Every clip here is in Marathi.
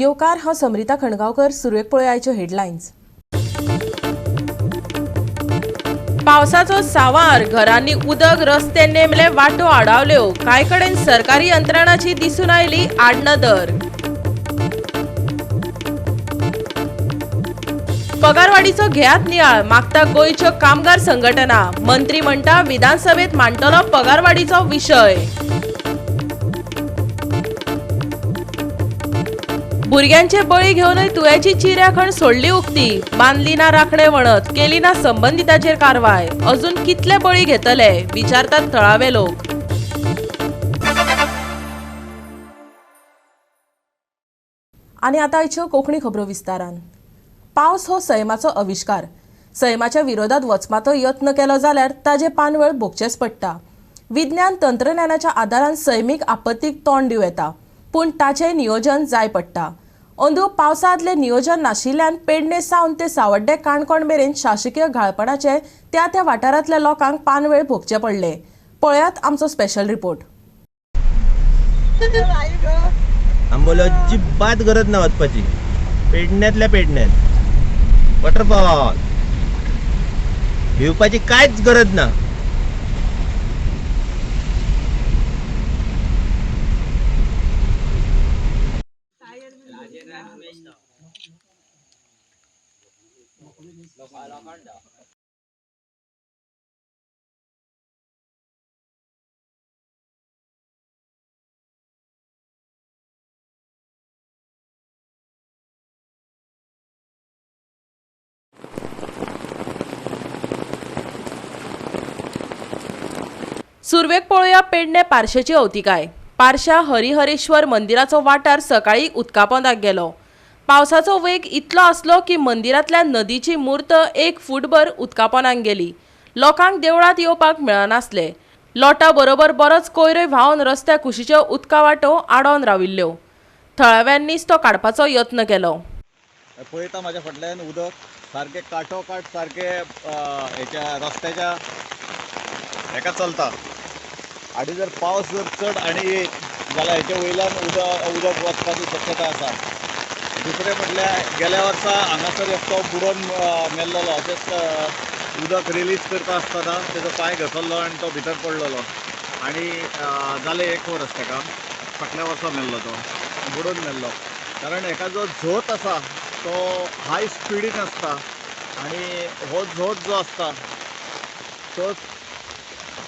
येवकार हांव समरिता खणगांवकर. सुरवेक पळोवया आयच्यो हेडलायन्स. पावसाचो सावार, घरांनी उदक, रस्ते नेमले, वाटो आडावल्यो. कांय कडेन सरकारी यंत्रणाची दिसून आयली आडनदर. पगारवाडीचो घेयात नियाळ, मागता गोंयच्यो कामगार संघटना. मंत्री म्हणटा विधानसभेत मांडटलो पगारवाडीचो विशय. भुरग्यांचे बळी घेवनय तुळ्याची चिऱ्याखण सोडली उक्ती. बांदली ना राखणे वणत, केली ना संबंधिताचेर कारवाय. अजून कितले बळी घेतले, विचारतात थळावे लोक. आनी आतां आयच्यो कोंकणी खबरो विस्तारान. पावस हो सैमाचो आविश्कार. सैमाच्या विरोधात वचपाचो यत्न केलो जाल्यार ताजे पानवळ भोगचेच पडटा. विज्ञान तंत्रज्ञानाच्या आदारान सैमीक आपत्तीक तोंड दिवं येता, पूण ताचें नियोजन जाय पडटा. अंदू पावसा आदलें नियोजन नाशिल्ल्यान पेडणे सावन ते सावड्डे काणकोण मेरेन शासकीय घाळपणाचे त्या वाठारांतल्या लोकांक पानवेळ भोगचे पडले. पळयात आमचो स्पेशल रिपोर्ट. आंबोली अजिबात गरज ना वचपाची. पेडण्यातल्या पेडण्यात वॉटरफॉल भिवपाची कांयच गरज ना. सुरवेक पळोवया पेडणे पारशेची अवतिकाय. पारशा हरिहरेश्वर मंदिराचो वाठार सकाळी उदकापोंदाक गेलो. पावसाचो वेग इतलो आसलो की मंदिरांतल्या नदीची मूर्त 1 फूटभर उदकापोंदाक गेली. लोकांक देवळांत येवपाक मेळनासले. लोटा बरोबर बरोच कोयरोय व्हांवन रस्त्या कुशीच्यो उदका वाटो आडोवन राविल्ल्यो. थळाव्यांनीच तो काडपाचो यत्न केलो. पळयता म्हाज्या फाटल्यान उदक सारकें काठोकाठ सारकें हेच्या रस्त्याच्या हेका चलता. आनी जर पावस जर चड आनी येयत जाल्यार हेच्या वयल्यान उदक वचपाची शक्यता आसा. दुसरें म्हटल्यार गेल्या वर्सा हांगासर एकटो बुडोवन मेल्लोलो. अशेंच उदक रिलीज करता आसतना तेजो पांय घसरलो आनी तो भितर पडलेलो आनी जालें 1 वर्स ताका. फाटल्या वर्सा मेल्लो तो, बुडोवन मेल्लो. कारण हेका जो झोत आसा तो हाय स्पिडीन आसता आनी हो झोत जो आसता तो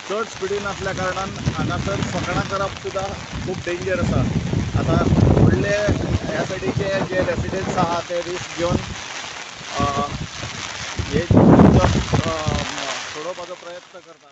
चड स्पिडीन असल्या कारणान हांगासर फकाणां करप सुद्दां खूब डेंजर आसा. आतां व्हडले ह्या सायडीचे जे रेसिडेंट्स आहा ते रिस्क घेवन हे सोडोवपाचो प्रयत्न करता.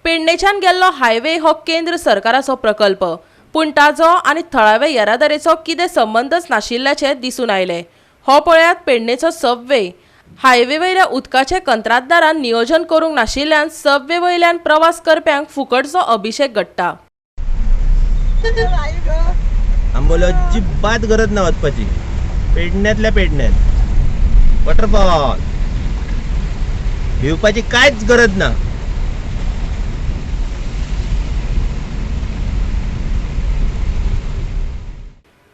पेडणेच्यान गेल्लो हायवे हो केंद्र सरकाराचो प्रकल्प, पूण ताचो आनी थळावे येरादारेचो कितें संबंदच नाशिल्ल्याचे दिसून आयले. हो पळयात पेडणेचो सबवे. हायवे वयल्या उदकाचे कंत्राटदारान नियोजन करूंक नाशिल्ल्यान सबवे वयल्यान प्रवास करप्यांक फुकटचो अभिषेक घडटा. आंबोली अजिबात गरज ना वचपाची. पेडण्यातल्या पेडण्यात वॉटरफॉल भिवपाची कांयच गरज ना.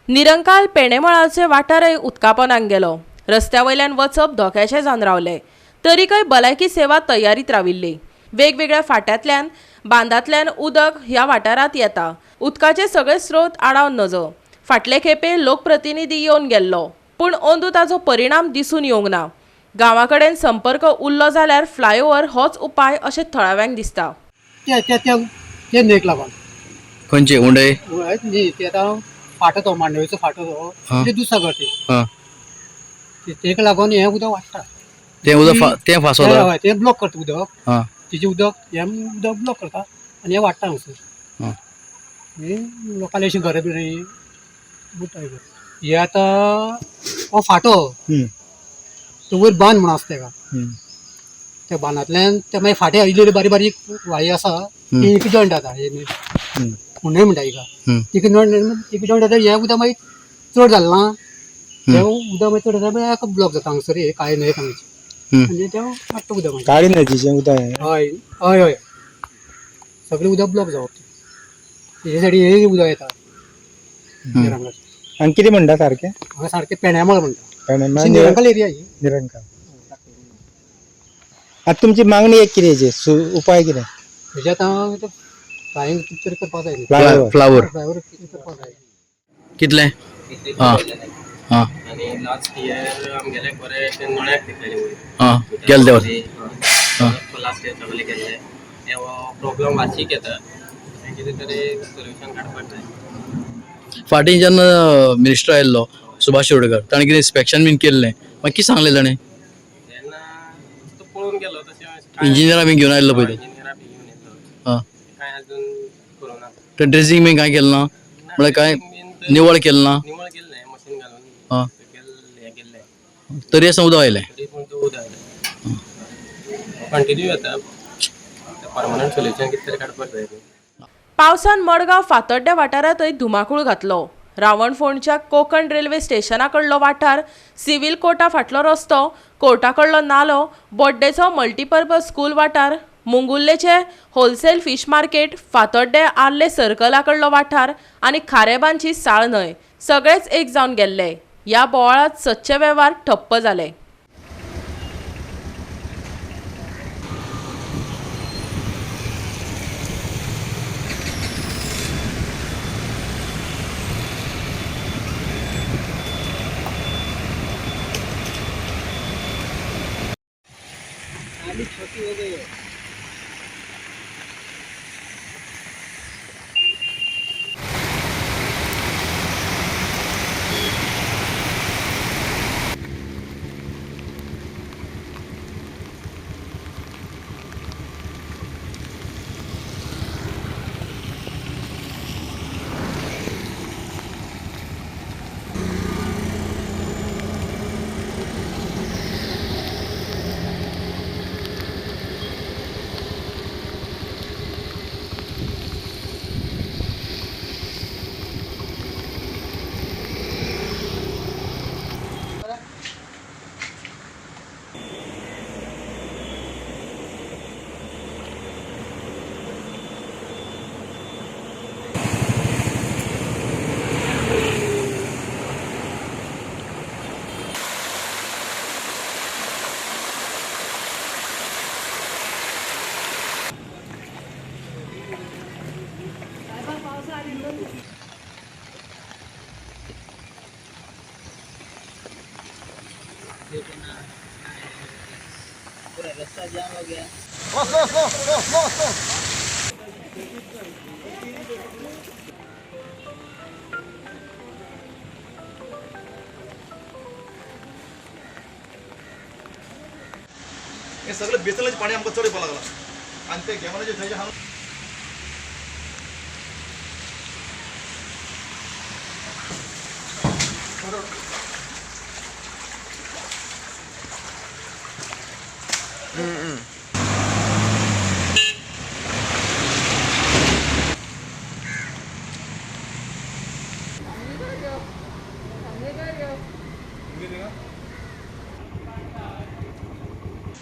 निरंकाल पेणेमळाचे वाठारय उदकापोंदाक गेलो. रस्त्या वयल्यान वचप धोक्याचें जावन रावलें. तरीकय भलायकी सेवा तयारीत राविल्ली. वेगवेगळ्या फाट्यांतल्यान बांदांतल्यान उदक ह्या वाठारांत येता. उदकाचे सगळे स्रोत आडावन नजो. फाटले खेपे लोकप्रतिनिधी येवन गेल्लो, पूण अंदू ताचो परिणाम दिसून येवंक ना. गांवा कडेन संपर्क उरलो जाल्यार फ्लायओव्हर होच उपाय अशें थळाव्यांक दिसता. ते न्हंयक लागून खंयचे उंडय फाटो तो मांडवेचो फाटो तो म्हणजे दुसरा ते हां तेका लागून हे उदक वाडटा तें उदक तें फासवता हय ते ब्लॉक करता उदक हां तिचे उदक हे उदक ब्लॉक करता आनी हे वाडटा हांगसर हां हे लोकांनी अशी घरां बिरां बुडटा हे आतां हो फाटो तो वयर बांद म्हणून आसता तेका त्या बांदांतल्यान ते मागीर फाटे इल्ली बारीक बारीक व्हाळी आसा ती एक जॉयंट जाता हे म्हणून म्हणटा हिका एक जॉयंट जाता हे उदक मागीर चड जालें ना हे उदक मागीर चड जाता मागीर ब्लॉक जाता हांगसर हे काळे न्हंयेक हांगचे आनी तें वाडटा उदक मागीर काळी न्हंयचें उदक हय हय हय सगळें उदक ब्लॉक जावप हे सायडीन हे उदक येता निरंगाचें आनी कितें म्हणटा सारकें हांगा सारकें पेण्यामळ म्हणटा म्हणजे निरंकाल एरिया ही निरंकाल आतां तुमची मागणी एक कितें हेजेर उपाय कितें हेजे आतां फ्लायींग पिक्चर करपाक जाय फ्लावर फ्लायओवर करपाक जाय कितले हां हां आणि लास्ट इयर आमगेले बरे ते नळ्याक तिकलेले हां गेले ते वर्सा लास्ट इयर सगळे गेल्ले हे प्रॉब्लम वार्षिक येता कितें तरी सोल्युशन काडपाक जाय फाटीं जेन्ना मिनिस्टर आयिल्लो सुभाष शिरोडकर ताणें कितें इन्स्पेक्शन बीन केल्लें मागीर कितें सांगलें ताणें तेन्ना तो पळोवन गेलो तशें इंजिनियरां बीन घेवन आयिल्लो पळय तो इंजिनियरा बी घेवन येतो हां कांय अजून करूना ते ड्रेसिंग बीन कांय केलें ना म्हळ्यार कांय निवळ केलें ना निवळ केल्लें मशीन घालून हां हे केल्लें तरी आसा उदक आयलें तरी पूण तो उदक आयलें कंटिन्यू येता परमनंट सोल्युशन कितें तरी काडपाक जाय पावसान मडगांव फातोड्डे वाठारांतय धुमाकूळ घातलो. रावणफोंडच्या कोकण रेल्वे स्टेशना कडलो वाठार, सिव्हिल कोर्टा फाटलो रस्तो, कोर्टा कडलो नालो, बोड्डेचो मल्टीपर्पज स्कूल वाठार, मुंगुल्लेचे होलसेल फिश मार्केट, फातोड्डे आर्ले सर्कला कडलो वाठार आनी खारेबांची साळ न्हंय सगळेच एक जावन गेल्ले. ह्या बोवाळांत सदचे वेव्हार ठप्प जाले. हे सगळं बेसलाचे पाणी आमकां चड येवपाक लागला आनी ते गेमनाचे थंयचे हांगा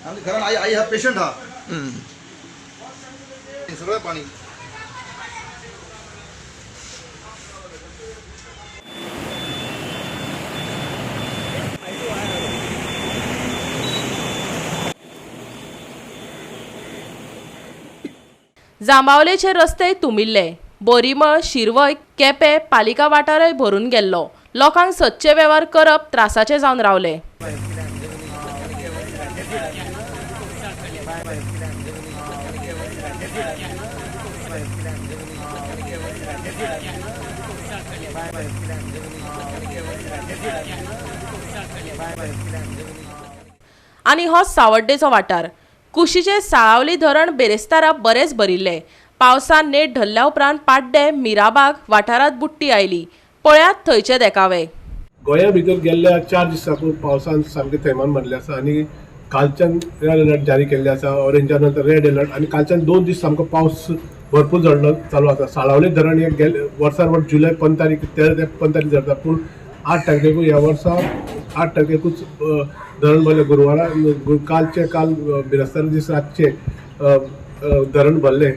आमच्या घरान आई हा पेशंट हा सगळं पाणी जांबावलेचे रस्ते तुमिल्ले. बोरीमळ, शिरवय, केपें पालिका वाठारय भरून गेल्लो. लोकांक सदचे वेव्हार करप त्रासाचे जावन रावले. आनी हो सावड्डेचो वाठार. कुशीचे साळावली धरण बेरेस्तारा बरेच भरिल्ले. पावसान नेट धरल्या उपरांत पाड्डे, मिराबाग वाठारांत बुट्टी आयली. पळयात थंयचे देखावे. गोंया भितर गेल्ल्या 4 दिसांकून पावसान सामकें थैमान मारलें आसा आनी कालच्यान रेड अलर्ट जारी केल्ले आसा. ऑरेंजा नंतर रेड अलर्ट आनी कालच्यान 2 दीस सामको पावस भरपूर झडलो चालू आसा. साळावली धरण हे वर्सार वर्स जुलय 15 तारीख 13 ते 15 तारीख झडटा पूण 8 तारखेकूच ह्या वर्सा 8 तारखेकूच धरण भरलें. गुरुवारा काल बिरेस्तार दीस रातचे धरण भरलें.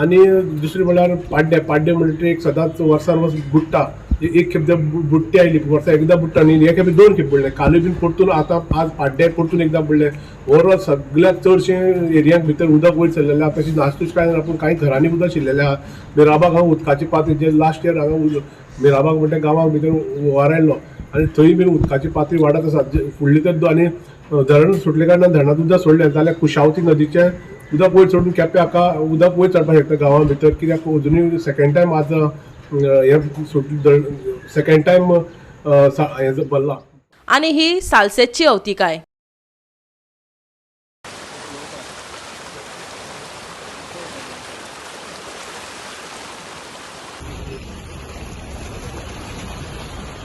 आनी दुसरी म्हणल्यार पाड्डे म्हणटा एक सदांच वर्सार वर्स बुडटा. एक खेप बुट्टी आयली वर्सा एकदां बुडटा न्ही. हे खेपे 2 खेप बुडले. कालूय बीन परतून आतां आज पाड्डे परतून एकदां बुडले. ओवरऑल सगळ्यात चडशे एरियांक भितर उदक वयर सरलेलें आहा. तशें नासतूच कांय ना पूण कांय घरांनी उदक शिरलेलें आहा. मिराबाग हांगा उदकाची पातळी जे लास्ट इयर हांगा मिराबाग म्हणटा गांवांक भितर हुंवार आयलो आनी थंय बीन उदकाची पातळी वाडत आसा. फुडली तर आनी धरण सुटले कारणान धरणांत उदक सोडलें जाल्यार कुशावती नदीचें उदक वयर चडून केप्यां हाका उदक वयर चडपाक शकता गांवां भितर. कित्याक अजुनूय सेकंड टायम आज सेकंड टायम हे भरला. आनी ही सालसेतची अवतिकाय.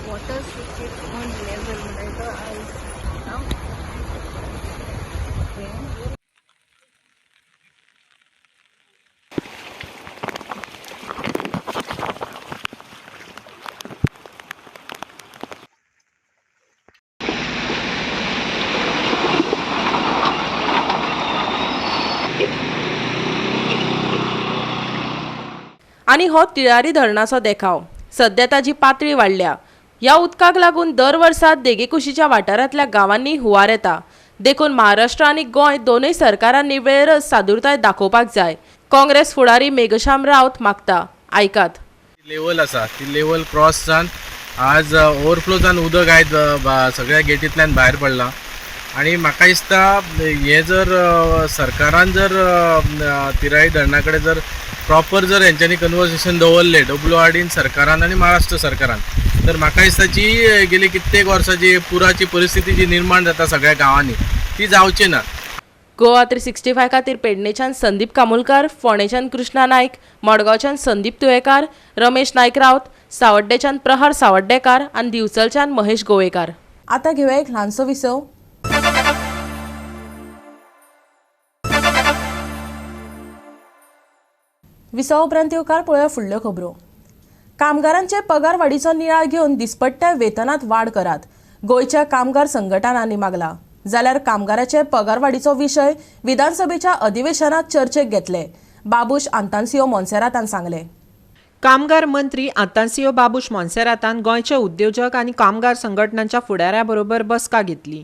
water should keep on level like the ice now. Okay. आनी हो तिळारी धरणाचो देखाव. सध्या ताची पातळी वाडल्या. ह्या उदकाक लागून दर वर्सा देगेकुशीच्या वाठारांतल्या गांवांनी हुंवार येता. देखून महाराष्ट्र आनी गोंय दोनूय सरकारांनी वेळेरच सादूरताय दाखोवपाक जाय. काँग्रेस फुडारी मेघश्याम रावत मागता. आयकात. लेवल आसा ती लेवल क्रॉस जावन आज ओवरफ्लो जावन उदक आयज सगळ्या गेटींतल्यान भायर पडलां. आनी म्हाका दिसता हे जर सरकारान जर तिराई धरणा कडेन जर प्रॉपर जर हेंच्यांनी कन्वर्सेशन दवरलें WRDन सरकारान आनी महाराष्ट्र सरकारान तर म्हाका दिसता जी गेली कित्येक वर्साची पुराची परिस्थिती जी निर्माण जाता सगळ्या गांवांनी ती जावची ना. गोवा 365 खातीर पेडणेच्यान संदीप कामुलकार, फोंडेच्यान कृष्णा नायक, मडगांवच्यान संदीप तुयेकार, रमेश नायक रावत, सावड्डेच्यान प्रहार सावड्डेकार आनी दिवचलच्यान महेश गोवेकार. आतां घेवया एक ल्हानसो विसव. विसव उपरांत येवकार पळोवया फुडल्यो खबरो. कामगारांचे पगार वाडीचो नियाळ घेवन दिसपट्ट्या वेतनात वाड करात. गोंयच्या कामगार संघटनांनी मागला. जाल्यार कामगाराचे पगार वाडीचो विशय विधानसभेच्या अधिवेशनात चर्चेक घेतले. बाबूश आंतासियो मोन्सेरातान सांगले. कामगार मंत्री आंतासियो बाबूश मोन्सेरातान गोंयचे उद्योजक आनी कामगार संघटनांच्या फुडाऱ्या बरोबर बसका घेतली.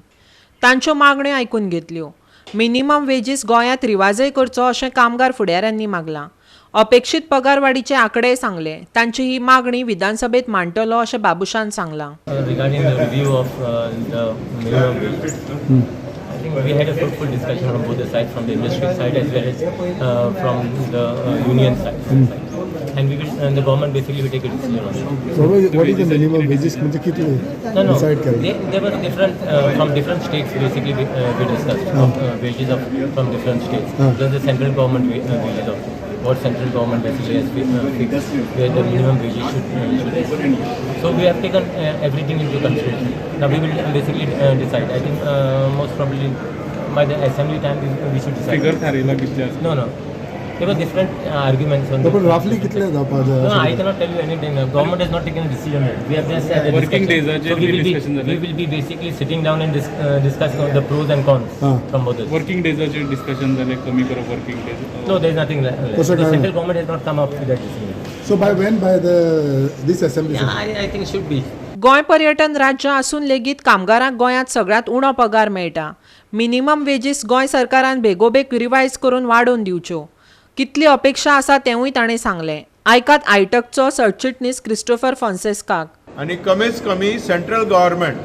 तांच्यो मागण्यो आयकून घेतल्यो. मिनिमम वेजीस गोंयांत रिवाजय करचो अशें कामगार फुडाऱ्यांनी मागलां. अपेक्षीत पगार वाडीचे आंकडे सांगले. तांची ही मागणी विधानसभेत मांडटलो अशें बाबुशान सांगलां. Regarding the review of the minimum wage, I think we had a fruitful discussion from both the sides, from the industry side as well as from the union side. And we will, the government basically will take a decision on it. So what is the minimum wages? म्हणजे किती No, decide करायचं? there were different from different states. Basically, we discussed wages of from different states. Then the central government wages of what central government basically has fixed where the minimum wages should be. So we have taken everything into consideration. Now we will basically decide. I think most probably by the assembly time we should decide. Figure थारायला कितले आसा? No. There were different arguments on पण roughly कितले जावपाक जाय? No, I cannot tell you anything. The government has not taken a decision yet. We have just had a Working discussion. days, So we will be basically sitting down and discussing on the pros and cons from both sides. Working डेजाचे डिस्कशन जाले कमी करप working days. No, there is nothing like that. The central government has not come up with that decision. So by when? By this assembly? Yeah, I think it should be. Goa पर्यटन राज्य आसून लेगीत कामगारांक गोंयांत सगळ्यात उणो पगार मेळटा. मिनिमम वेजीस गोंय सरकारान बेगोबेग रिवायज करून वाडोवन दिवच्यो. कितली अपेक्षा आसा तेवूय ताणें सांगलें. आयकात आयटकचो सरचिटणीस क्रिस्टोफर फॉन्सेस्काक. आणि कमीत कमी सेंट्रल गव्हर्नमेंट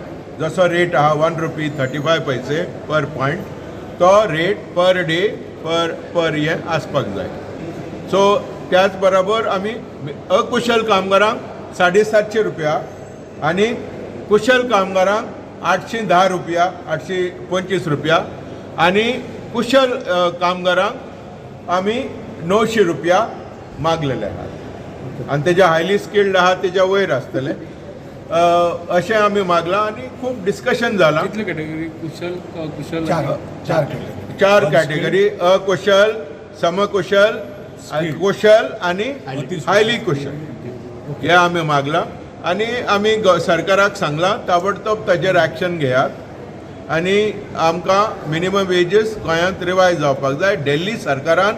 जसो रेट आहा ₹1.35 पर पॉयंट तो रेट पर डे पर हे आसपाक जाय. सो त्याच बरोबर आमी अकुशल कामगारांक 750 रुपया आनी कुशल कामगारांक 810 रुपया 825 रुपया आनी कुशल कामगारांक आमी 900 रुपया मागलेले आहात आनी तेजे हायली स्किल्ड आहात तेज्या वयर आसतले अशें आमी मागलां आनी खूब डिस्कशन जालां. कितले कॅटेगरी कुशल चार कॅटेगरी अकुशल, समकुशल, कुशल आनी हायली कुशल हे आमी मागलां आनी आमी सरकाराक सांगलां ताबडतोब ताजेर एक्शन घेयात आनी आमकां मिनिमम वेजीस गोंयांत रिवायज जावपाक जाय. दिल्ली सरकारान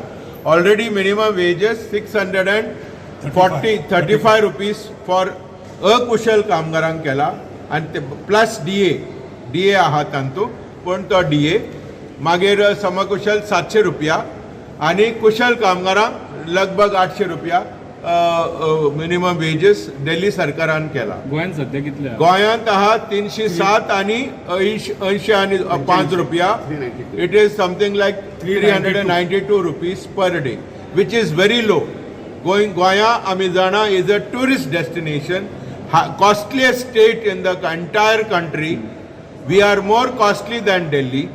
already minimum wages 635 rupees for अकुशल कामगारांक केला आनी ते प्लस डीए आहा तातूंत पूण तो डीए मागीर समकुशल 700 रुपया आनी कुशल कामगारांक लगभग 800 रुपया मिनिमम वेजीस दिल्ली सरकारान केला. गोंयांत सध्या कितले गोंयांत आहा 307 आनी 80 आनी 5 रुपया. It is something like 392 rupees per day which is very low. गोंया आमी जाणा is a tourist destination, costliest state in the entire country. We are more costly than Delhi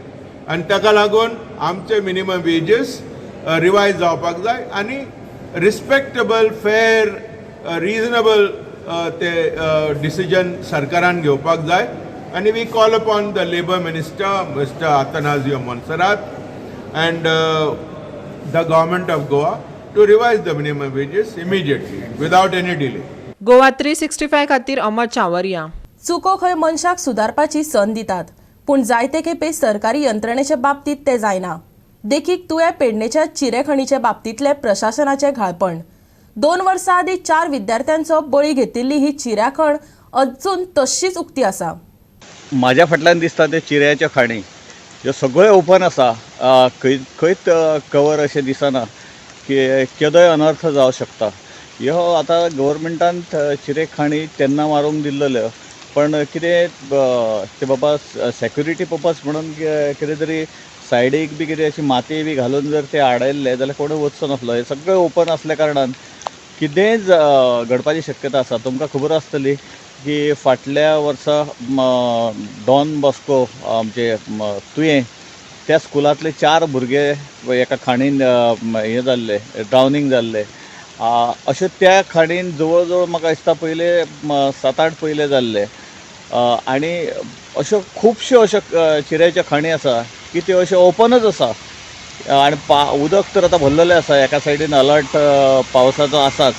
आनी ताका लागून आमचे मिनिमम वेजीस रिवायज जावपाक जाय आनी रिस्पेक्टेबल फेर रिजनेबल ते डिसिजन सरकारान घेवपाक जाय आनी we call upon the labour minister mister Atanasio Monserrate and the government of Goa to revise the minimum wages immediately without any delay. Goa 365 खातीर अमर चावरिया. चुको खंय मनशाक सुदारपाची संद दितात पूण जायते खेपे सरकारी यंत्रणेच्या बाबतीत ते जायना. देखीक तुवें पेडणेच्या चिरेखणीच्या बाबतींतले प्रशासनाचे घाळपण. 2 वर्सां आदी 4 विद्यार्थ्यांचो बळी घेतिल्ली ही चिऱ्याखण अजून तशीच उक्ती आसा. म्हाज्या फाटल्यान दिसता ते चिऱ्याच्यो खाणी ह्यो सगळ्यो ओपन आसा. खंयच कवर अशें दिसना की केदोय अनर्थ जावं शकता. ह्यो आतां गव्हर्मेंटान चिरे खाणी तेन्ना मारूंक दिल्ल्यो पण कितें ते बाबा सेक्युरिटी पर्पज म्हणून कितें तरी सायडीक बी कितें अशी माती बी घालून जर ते आडयल्ले जाल्यार कोणूय वचचो नासलो. हे सगळें ओपन असल्या कारणान कितेंय घडपाची शक्यता आसा. तुमकां खबर आसतली की फाटल्या वर्सा डॉन बॉस्को आमचे तुयें त्या स्कुलांतले 4 भुरगे एका खाणीन हे जाल्ले ड्रावनींग जाल्ले. अशें त्या खाणीन जवळ जवळ म्हाका दिसता पयले 7-8 पयले जाल्ले आनी अश्यो खुबश्यो अश्यो चिऱ्याच्यो खाणी आसा की त्यो अश्यो ओपनच आसा आनी उदक तर आतां भरलेलें आसा. एका सायडीन अलर्ट पावसाचो आसाच.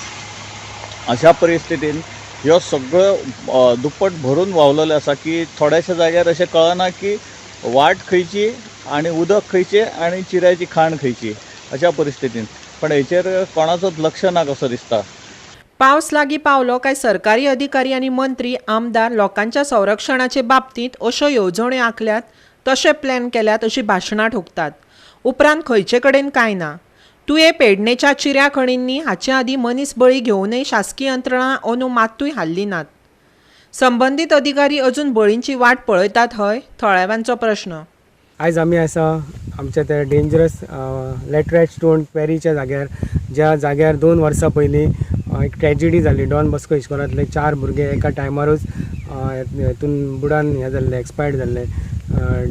अशा परिस्थितीन ह्यो सगळ्यो दुप्पट भरून व्हांवलेले आसा की थोड्याशा जाग्यार अशें कळना की वाट खंयची आनी उदक खंयचें आनी चिऱ्याची खाण खंयची अशा परिस्थितीन. पण हेचेर कोणाचोच लक्ष ना कसो दिसता. पावस लागीं पावलो काय सरकारी अधिकारी आनी मंत्री आमदार लोकांच्या संरक्षणाचे बाबतींत अश्यो येवजण्यो आंखल्यात तशें प्लॅन केल्यात अशी भाशणां ठोकतात. उपरांत खंयचे कडेन कांय ना. तुवें पेडणेच्या चिऱ्या खणींनी हाचे आदीं मनीस बळी घेवनय शासकीय यंत्रणा अंदू मात्तूय हाल्ली नात. संबंदीत अधिकारी अजून बळींची वाट पळयतात हय थळाव्यांचो प्रश्न. आयज आमी आसा आमच्या त्या डेंजरस लॅटरायट स्टोन क्वेरीच्या जाग्यार ज्या जाग्यार 2 वर्सां पयलीं एक ट्रॅजिडी जाल्ली. डॉन बॉस्को इस्कॉलांतले 4 भुरगे एका टायमारूच हितून बुडान हे जाल्ले एक्सपायर्ड जाल्ले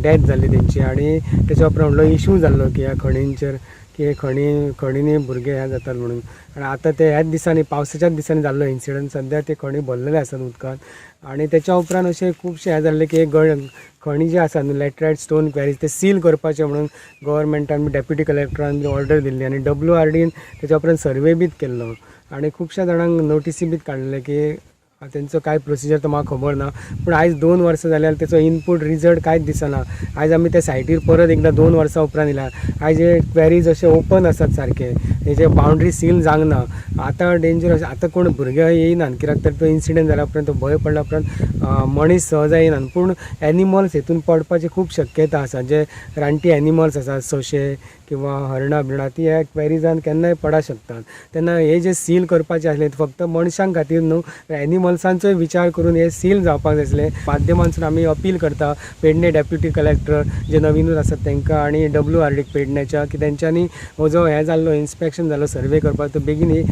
डेथ जाल्ली तेंची आनी तेच्या उपरांत व्हडलो इशू जाल्लो की ह्या खणींचेर की खणींनी भुरगे हे जातात म्हणून. आनी आतां ते ह्याच दिसांनी पावसाच्याच दिसांनी जाल्लो इन्सिडंट सद्या ते खणी भरलेले आसात उदकांत आनी तेच्या उपरांत अशें खुबशे हे जाल्ले की खणी जे आसा न्हू लॅटरायट स्टोन क्वेरीज ते सील करपाचे म्हणून गव्हर्मेंटान डेप्युटी कलेक्टरान बी ऑर्डर दिल्ली आनी WRDन तेच्या उपरांत सर्वे बीत केल्लो आनी खुबश्या जाणांक नोटिसी बीत काडले की तेंचो काय प्रोसिजर तो म्हाका खबर ना. पूण आयज 2 वर्सां जाल्यार तेचो इनपूट रिजल्ट कांयच दिसना. आयज आमी त्या सायटीर परत एकदां 2 वर्सां उपरांत येयला. आयज हे क्वेरीज अशे ओपन आसात सारके हेजे बाउंड्री सील जावंक ना आतां डेंजरस आतां कोण भुरगे येयनात कित्याक तर तो इन्सिडंट जाल्या उपरांत तो भंय पडल्या उपरांत मनीस सहज येयनात पूण एनिमल्स हेतून पडपाची खूब शक्यता आसा जे रानटी एनिमल्स आसात सोंशे किंवा हरणां बिरणां ती ह्या क्वेरीजान केन्नाय पडा शकतात तेन्ना हे जे सील करपाचे आसले फक्त मनशां खातीर न्हू एनिमल्सांचोय विचार करून हे सील जावपाक जाय आसले माध्यमांतसून आमी अपील करता पेडणे डेप्युटी कलेक्टर जे नवीनूच आसात तांकां आनी WRD पेडण्याच्या की तेंच्यांनी हो जो हे जाल्लो इन्स्पेक्शन जाल्लो सर्वे करपाक तो बेगीन ही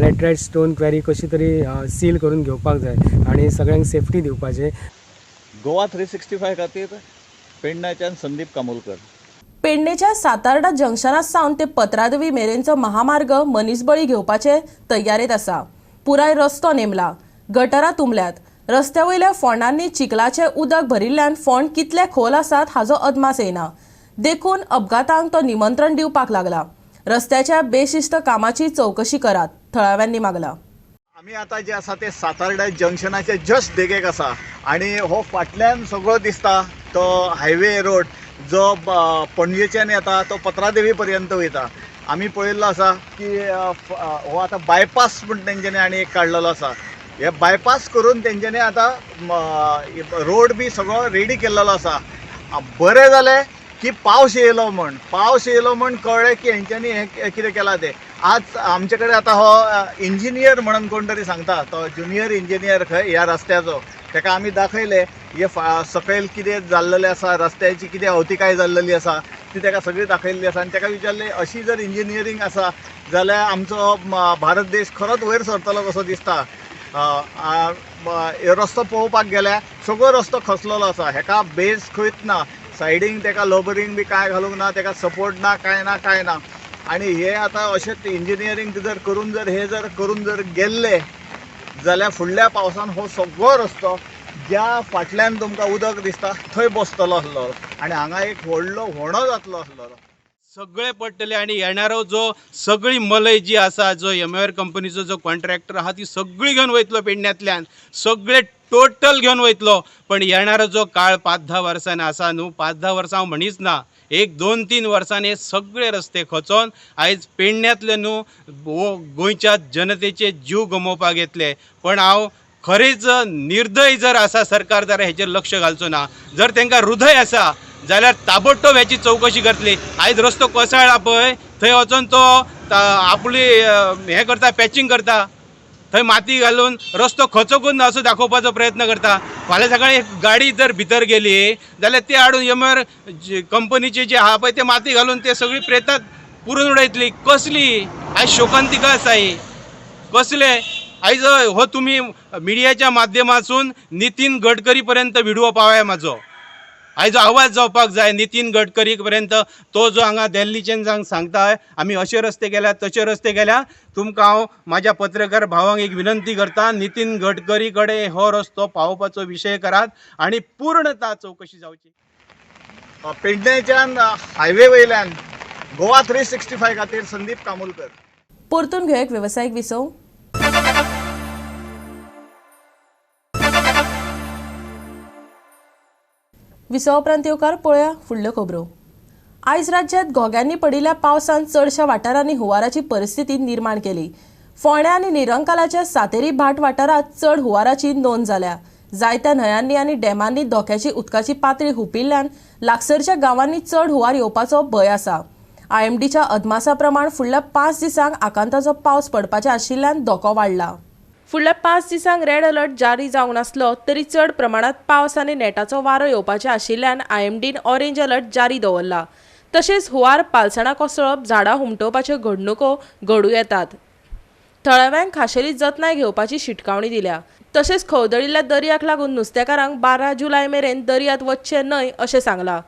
लॅटरायट स्टोन क्वेरी कशी तरी सील करून घेवपाक जाय आनी सगळ्यांक सेफ्टी दिवपाचे. गोवा 365 खातीर पेडण्याच्यान संदीप कामोलकर. पेडणेच्या सातार्डा जंक्शना सावन ते पत्रादेवी मेरेनचो महामार्ग मनीसबळी घेवपाचे तयारेत आसा. पुराय रस्तो नेमला, गटारां तुंबल्यात. रस्त्या वयल्या फोंडांनी चिखलाचे उदक भरिल्ल्यान फोंड कितले खोल आसात हाचो अदमास येना. देखून अपघातांक तो निमंत्रण दिवपाक लागला. रस्त्याच्या बेशिस्त कामाची चवकशी करात, थळाव्यांनी मागला. आमी आतां जे आसा ते सातार्डा जंक्शनाचे जस्ट देगेक आसा आनी हो फाटल्यान सगळो दिसता तो हायवे रोड जो पणजेच्यान येता तो पत्रादेवी पर्यंत वयता. आमी पळयल्लो आसा की हो आतां बायपास म्हण तेंच्यांनी आनी एक काडलेलो आसा. हे बायपास करून तेंच्यांनी आतां रोड बी सगळो रेडी केल्लो आसा. बरें जालें की पावस येयलो म्हण कळ्ळें की हेंच्यांनी हें कितें केलां तें. आज आमचे कडेन आतां हो इंजिनियर म्हणून कोण तरी सांगता तो ज्युनियर इंजिनियर खंय ह्या रस्त्याचो ताका आमी दाखयलें हे सकयल कितें जाल्लेलें आसा रस्त्याची कितें अवतिकाय जाल्लेली आसा ती ताका सगळी दाखयल्ली आसा आनी ताका विचारलें अशी जर इंजिनियरींग आसा जाल्यार आमचो भारत देश खरोच वयर सरतलो कसो दिसता. रस्तो पळोवपाक गेल्यार सगळो रस्तो खचलेलो आसा. हेका बेस खंयच ना, सायडीक ताका लोबरींग बी कांय घालूंक ना, ताका सपोर्ट ना कांय ना आनी हे आतां अशेंच इंजिनियरींग जर करून गेल्ले जाल्यार फुडल्या पावसान हो सगळो रस्तो ज्या फाटल्यान तुमकां उदक दिसता थंय बसतलो आसलो आनी हांगा एक व्हडलो व्होणो जातलो आसलो. सगळे पडटले आणि येणारो जो सगळी मलय जी आसा जो MR कंपनीचो जो कॉन्ट्रॅक्टर आहा ती सगळी घेवन वयतलो पेडण्यातल्यान सगळे टोटल घेवन वयतलो. पण येणारो जो काळ 5-10 वर्सांनी आसा न्हू 5-10 वर्सां हांव म्हणीच ना 1-2-3 वर्सांनी हे सगळे रस्ते खचोन आयज पेडण्यातले न्हू गोंयच्या जनतेचे जीव गमोवपाक येतले. पण हांव खरेंच निर्दय जर आसा सरकार जाल्यार हेचेर लक्ष घालचो ना. जर तांकां हृदय आसा जाल्यार ताबडतोब ह्याची चौकशी करतली. आयज रस्तो कोसळ्ळा पळय थंय वचून तो आपली हें करता पॅचिंग करता थंय माती घालून रस्तो खचोकूच ना असो दाखोवपाचो प्रयत्न करता. फाल्यां सकाळी एक गाडी जर भितर गेली जाल्यार ती हाडून MR कंपनीची जी आहा पळय ते माती घालून ते सगळी प्रेतात पुरून उडयतली. कसली आयज शोकांतिका आसा ही कसले. आयज हो तुमी मिडियाच्या माध्यमातून नितीन गडकरी पर्यंत व्हिडिओ पावया म्हाजो. आयज आवाज जावपाक जाय नितीन गडकरी पर्यंत. तो जो हांगा दिल्लीच्यान सांगता आमी अशे रस्ते केल्या तशे रस्ते केल्या. तुमकां हांव म्हाज्या पत्रकार भावांक एक विनंती करता नितीन गडकरी कडेन हो रस्तो पावोवपाचो विशय करात आनी पूर्णता चौकशी जावची. पेडण्याच्यान हायवे वयल्यान गोवा 365 खातीर संदीप कामोलकर. परतून घेवया एक वेवसायीक विसव. विसवा उपरांत येवकार पळोवया फुडल्यो खबरो. आयज राज्यांत घोग्यांनी पडिल्ल्या पावसान चडशा वाठारांनी हुंवाराची परिस्थिती निर्माण केली. फोंड्या आनी निरंकालाच्या सातेरी भाट वाठारांत चड हुंवाराची नोंद जाल्या. जायत्या न्हंयांनी आनी डॅमांनी धोक्याची उदकाची पातळी हुंपिल्ल्यान लागसरच्या गांवांनी चड हुंवार येवपाचो भंय आसा. IMDच्या अदमासा प्रमाण फुडल्या 5 दिसांक आकांताचो पावस पडपाचे आशिल्ल्यान धोको वाडला. फुडल्या 5 दिसांक रेड अलर्ट जारी जावंक नासलो तरी चड प्रमाणात पावस आनी नेटाचो वारो येवपाचे आशिल्ल्यान IMDन ऑरेंज अलर्ट जारी दवरला. तशेंच हुंवार पालसणां कोसळप झाडां हुमटोवपाच्यो घडणुको घडूं येतात. थळाव्यांक खाशेली जतनाय घेवपाची शिटकावणी दिल्या. तशेंच खवदळिल्ल्या दर्याक लागून नुस्तेकारांक 12 जुलय मेरेन दर्यांत वचचें न्हय अशें सांगलां.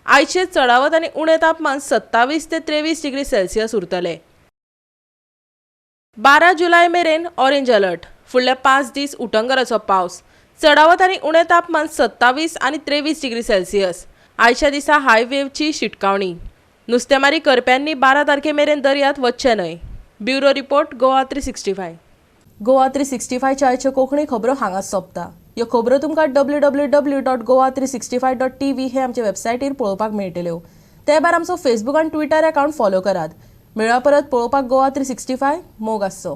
आयचे चडावत आनी उणें तापमान 27 ते 23 डिग्री सेल्सियस उरतले. 12 जुलय मेरेन ऑरेंज अलर्ट. फुडले 5 दीस उटंगराचो पावस. चडावत आनी उणें तापमान 27 आनी 23 डिग्री सेल्सियस. आयच्या दिसा हाय वेव्हची शिटकावणी. नुस्तेमारी करप्यांनी 12 तारखे मेरेन दर्यांत वचचें न्हय. Bureau report Goa 365. गोवा 365 च्या आयच्यो कोंकणी खबरो हांगाच सोंपता. ह्यो खबरो तुमकां www.goa365.tv हे आमचे वेबसायटीर पळोवपाक मेळटल्यो. ते भायर आमचो फेसबूक आनी ट्विटर अकावंट फॉलो करात. मेळा परत पळोवपाक गोवा 365 मोग आसचो.